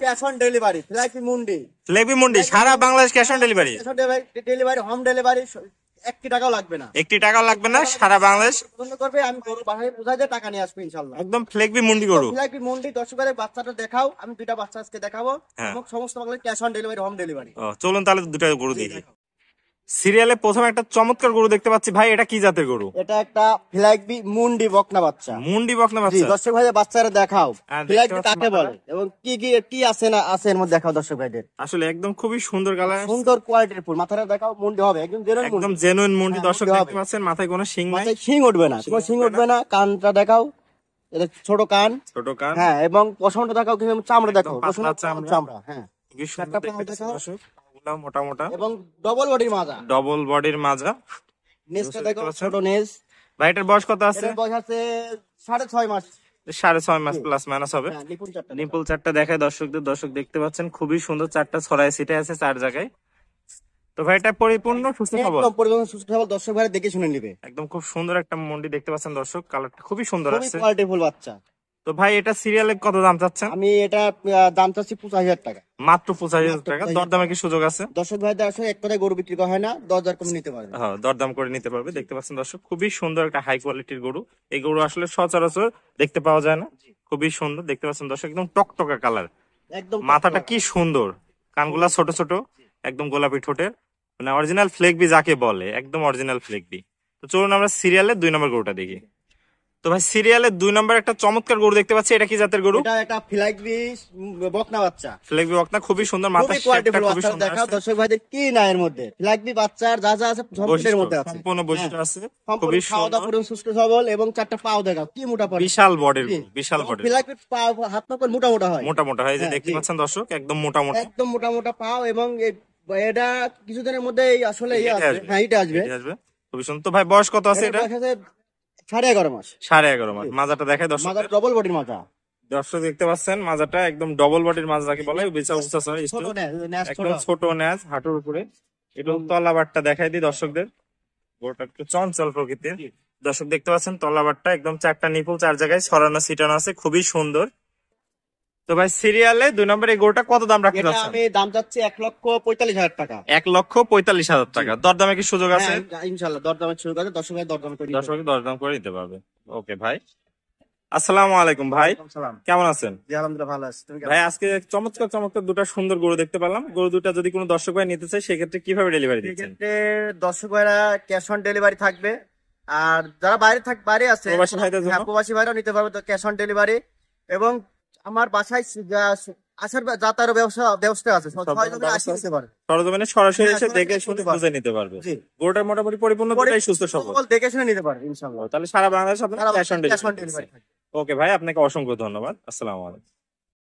Cash on delivery, ফ্ল্যাগি মুন্ডি। ফ্লেগবি মুন্ডি সারা Bangladesh cash on delivery. Cash on delivery, home delivery, 1 টাকাও লাগবে না। 1 টাকাও লাগবে না, সারা বাংলাদেশ পছন্দ করবে, আমি গরু বাসায় পৌঁছায় দিয়ে টাকা নিয়ে আসবো ইনশাআল্লাহ। একদম ফ্লেগবি মুন্ডি গরু। ফ্ল্যাগি মুন্ডি। দর্শকদের বাচ্চাটা দেখাও, আমি 2টা বাচ্চা আজকে দেখাবো। হ্যাঁ। এবং সমস্ত Bangladesh cash on delivery, home delivery. চলুন তাহলে দুটো গরু দেখি। সিরিয়ালে প্রথমে একটা চমৎকার গরু দেখতে পাচ্ছি ভাই, এটা কি জাতের গরু? এটা একটা ফ্ল্যাগবি মুন্ডি বকনা বাচ্চা। মুন্ডি বকনা জি, বাচ্চা। দর্শক ভাইদের বাচ্চারা দেখাও হ্যাঁ, ফ্ল্যাগবি দেখতে কাকে পাচ্ছি বলে এবং কি কি কি আছে না আছে এর মধ্যে দেখাও দর্শক ভাইদের। আসলে একদম খুবই সুন্দর কালার, সুন্দর কোয়ালিটির ফুল। মাথাটা দেখাও, মুন্ডি হবে একদম জেনুইন মুন্ডি। একদম জেনুইন মুন্ডি। হ্যাঁ, দর্শক মুন্ডি দেখতে হবে। পাচ্ছেন, মাথায় কোনো শিং নাই, মাথায় শিং উঠবে না, কোনো শিং উঠবে না। কানটা দেখাও, এটা ছোট কান। ছোট কান। হ্যাঁ, এবং পশমটা দেখাও, কিন্তু চামড়া দেখাও, পাতলা চামড়া। চামড়া। হ্যাঁ, খুবই সুন্দর একটা পাও দেখতে দেখাও। দর্শক, ওগুলা মোটা মোটা এবং ডবল বডির মাজা। ডবল বডির মাজা। নেজটা দেখতে দেখাও, পাচ্ছেন? ছোট নেজ। ভাই এটার বয়স কত আছে? এটার বয়স আছে 6.5 মাস। 6.5 মাস প্লাস মাইনাস হবে। হ্যাঁ, নিপুণ চারটা। নিপুল চারটা দেখায় দর্শকদের। দর্শক দেখতে পাচ্ছেন খুবই সুন্দর, চারটা ছড়ায় সিটে আছে 4 জায়গায়। তো ভাই এটা পরিপূর্ণ সুস্থ সবল, একদম পরিবহন সুস্থ সবল। দর্শক ভাইরা দেখে শুনে নিবে। একদম খুব সুন্দর একটা মুন্ডি দেখতে পাচ্ছেন দর্শক, কালারটা খুবই সুন্দর খুবই আছে। কোয়ালিটিফুল বাচ্চা। তো ভাই এটা সিরিয়ালে কত দাম চাচ্ছেন? আমি এটা দাম চাচ্ছি 25,000 টাকা। মাত্র 25,000 টাকা। 25,000 দরদামে কি সুযোগ আছে? দর্শক ভাইদের আসলে এক কথায় গরু বিক্রি করা হয় না, 10,000 কম নিতে পারবে। হ্যাঁ, দরদাম করে নিতে পারবে। দেখতে পাচ্ছেন দর্শক, খুবই সুন্দর একটা হাই কোয়ালিটির গরু। এই গরু আসলে সচরাচর দেখতে পাওয়া যায় না। খুবই সুন্দর দেখতে পাচ্ছেন দর্শক, একদম টকটকা কালার। একদম মাথাটা কি সুন্দর, কানগুলা ছোট ছোট, একদম গোলাপি ঠোঁটের, মানে অরিজিনাল ফ্লেগবি যাকে বলে, একদম অরিজিনাল ফ্লেগবি। তো চলুন আমরা সিরিয়ালের 2 নম্বর গরুটা দেখি। তো ভাই সিরিয়ালের 2 নম্বর একটা চমৎকার গরু দেখতে পাচ্ছি, এটা কি জাতের গরু? এটা একটা ফ্ল্যাগবি বকনা বাচ্চা। ফ্লেগবি বকনা, খুবই সুন্দর, মাথা খুবই শেপটা কোয়ালিটিফুল খুবই বাচ্চা। সুন্দর দেখাও আছে। দর্শক ভাইদের কি না এর মধ্যে। ফ্ল্যাগবি বাচ্চার যা যা আছে সম্পূর্ণের মধ্যে আছে। সম্পূর্ণ বৈশিষ্ট্য আছে, সম্পূর্ণ খুবই খাওয়া দাওয়া সুন্দর, করে সুস্থ সবল এবং 4টা পাও দেখাও কি মোটা পড়ে। বিশাল বডির, বিশাল বডির। ফ্ল্যাগবি পাও হাত পা করে মোটা মোটা হয়। মোটা মোটা হয়, এই যে হ্যাঁ, দেখতে জি। পাচ্ছেন দর্শক, একদম মোটা মোটা। একদম মোটা মোটা পাও এবং এটা কিছুদিনের মধ্যে আসলে এটা আসবে। আসবে। হ্যাঁ, এটা আসবে। এটা আসবে, খুবই সুন্দর। তো ভাই বয়স কত আছে এটা? এটার বয়স আছে 11.5 মাস। 11.5 মাস। মাজাটা দেখায় দর্শক। মাদার ডবল বডির মাজা। দর্শক দেখতে পাচ্ছেন মাজাটা একদম ডবল বডির মাজা যাকে বলে, বিছা উঁচা ছয়, ছোট ন্যাস ছোট। একদম ছোট ন্যাজ, হাঁটুর উপরে। একটু তলাবারটা দেখাই দিই দর্শকদের। গরুটা একটু চঞ্চল প্রকৃতির। দর্শক দেখতে পাচ্ছেন তলাবারটা একদম 4টা নিপুল 4 জায়গায় ছড়ানো ছিটানো আছে, খুবই সুন্দর। তো ভাই সিরিয়ালে 2 নম্বরে এই গরুটা কত দাম রাখতে এটা চাচ্ছেন? আমি দাম চাচ্ছি 1,45,000 টাকা। 1,45,000 টাকা। দরদামে কি সুযোগ আছে? হ্যাঁ, ইনশাআল্লাহ দরদামের শুরু করে দর্শক ভাই দরদাম করে দিবে। দর্শক দরদাম করে নিতে পারবে। ওকে ভাই, আসসালামু আলাইকুম ভাই, সালাম। কেমন আছেন? জি, আলহামদুলিল্লাহ ভালো আছি। তুমি কেমন? ভাই আজকে চমৎকার চমৎকার 2টা সুন্দর গরু দেখতে পেলাম। গরু 2টা যদি কোনো দর্শক ভাই নিতে চায় সেক্ষেত্রে কিভাবে ডেলিভারি দিচ্ছেন? এক্ষেত্রে দর্শক ভাইরা ক্যাশ অন ডেলিভারি থাকবে। আর যারা বাইরে আছে, প্রবাসী ভাইদের জন্য? হ্যাঁ, প্রবাসী ভাইরাও নিতে পারবে তো ক্যাশ অন ডেলিভারি। এবং আমার বাসায় আসার যাতায়াতের ব্যবস্থা আছে। সহযোগিতা আসতে পারে। সরজমিনে সরাসরি হ্যাঁ, এসে সরাসরি দেখে দেখে শুনে নিতে পারবে। বুঝে নিতে পারবে। জি। গরুটার মোটামুটি পরিপূর্ণ দুটাই সুস্থ সবল। সকল দেখে শুনে নিতে পারবে ইনশাআল্লাহ। তাহলে সারা বাংলাদেশ আপনার cash on cash on delivery. Delivery. Okay ভাই, আপনাকে অসংখ্য ধন্যবাদ। আসসালামু আলাইকুম।